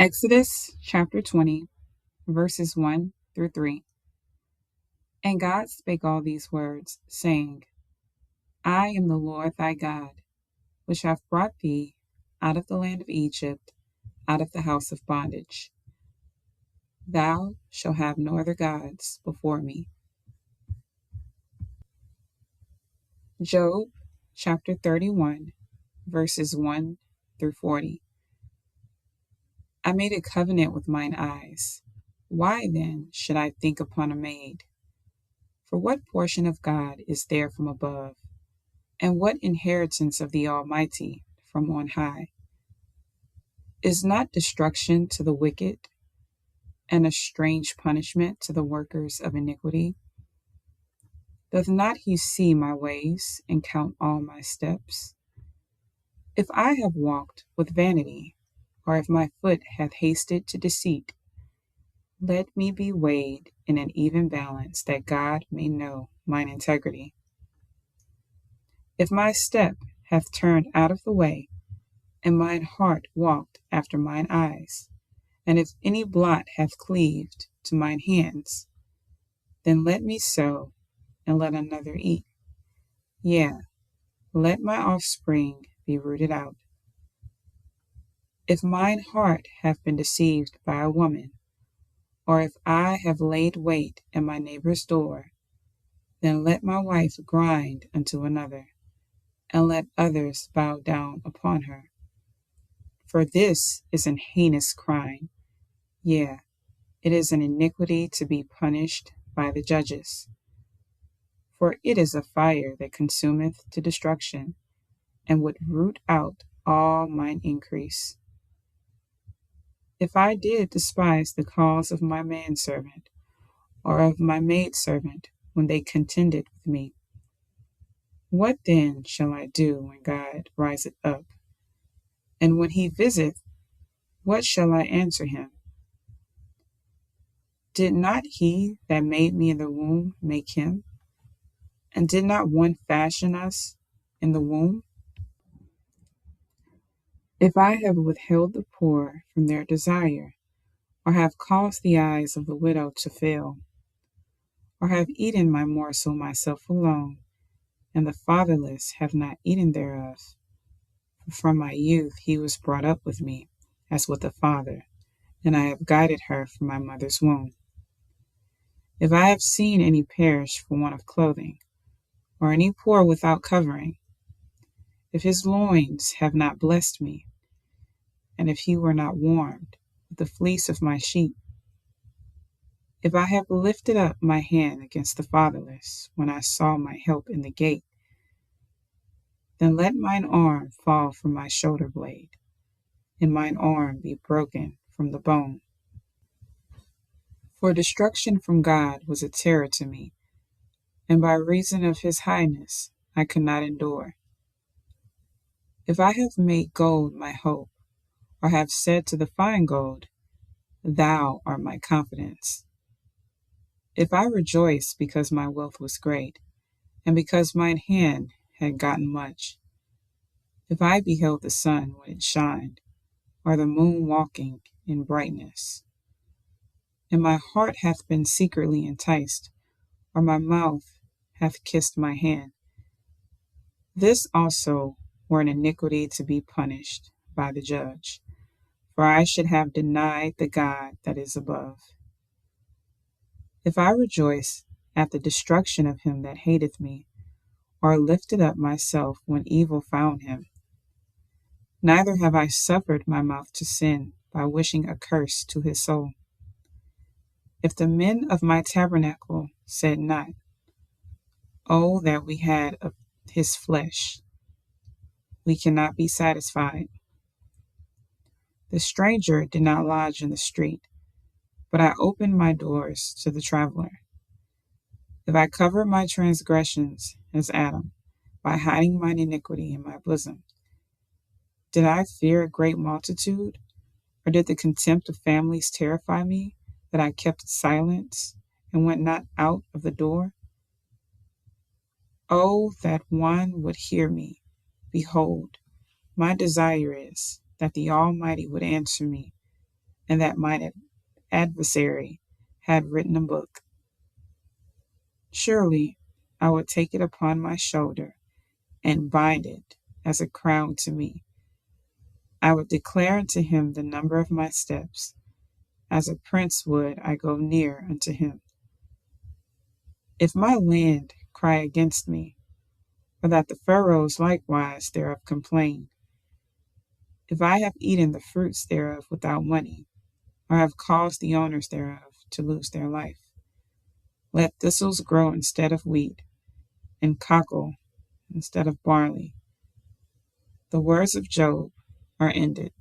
Exodus chapter 20, verses 1 through 3. And God spake all these words, saying, I am the Lord thy God, which hath brought thee out of the land of Egypt, out of the house of bondage. Thou shalt have no other gods before me. Job chapter 31, verses 1 through 40. I made a covenant with mine eyes. Why then should I think upon a maid? For what portion of God is there from above? And what inheritance of the Almighty from on high? Is not destruction to the wicked, and a strange punishment to the workers of iniquity? Doth not he see my ways, and count all my steps? If I have walked with vanity, or if my foot hath hasted to deceit, let me be weighed in an even balance, that God may know mine integrity. If my step hath turned out of the way, and mine heart walked after mine eyes, and if any blot hath cleaved to mine hands, then let me sow, and let another eat. Yea, let my offspring be rooted out. If mine heart hath been deceived by a woman, or if I have laid wait at my neighbor's door, then let my wife grind unto another, and let others bow down upon her. For this is an heinous crime, yea, it is an iniquity to be punished by the judges. For it is a fire that consumeth to destruction, and would root out all mine increase. If I did despise the cause of my manservant, or of my maidservant, when they contended with me, what then shall I do when God riseth up? And when he visiteth, what shall I answer him? Did not he that made me in the womb make him? And did not one fashion us in the womb? If I have withheld the poor from their desire, or have caused the eyes of the widow to fail, or have eaten my morsel myself alone, and the fatherless have not eaten thereof, for from my youth he was brought up with me, as with a father, and I have guided her from my mother's womb. If I have seen any perish for want of clothing, or any poor without covering, if his loins have not blessed me, and if he were not warmed with the fleece of my sheep, if I have lifted up my hand against the fatherless, when I saw my help in the gate, then let mine arm fall from my shoulder blade, and mine arm be broken from the bone. For destruction from God was a terror to me, and by reason of his highness I could not endure. If I have made gold my hope, or have said to the fine gold, Thou art my confidence. If I rejoice because my wealth was great, and because mine hand had gotten much, if I beheld the sun when it shined, or the moon walking in brightness, and my heart hath been secretly enticed, or my mouth hath kissed my hand, this also were an iniquity to be punished by the judge, for I should have denied the God that is above. If I rejoice at the destruction of him that hateth me, or lifted up myself when evil found him, neither have I suffered my mouth to sin by wishing a curse to his soul. If the men of my tabernacle said not, Oh, that we had of his flesh, we cannot be satisfied. The stranger did not lodge in the street, but I opened my doors to the traveler. If I cover my transgressions as Adam, by hiding mine iniquity in my bosom, did I fear a great multitude, or did the contempt of families terrify me, that I kept silence and went not out of the door? Oh, that one would hear me! Behold, my desire is that the Almighty would answer me, and that mine adversary had written a book. Surely I would take it upon my shoulder and bind it as a crown to me. I would declare unto him the number of my steps. As a prince would I go near unto him. If my land cry against me, or that the furrows likewise thereof complain, if I have eaten the fruits thereof without money, or have caused the owners thereof to lose their life, let thistles grow instead of wheat, and cockle instead of barley. The words of Job are ended.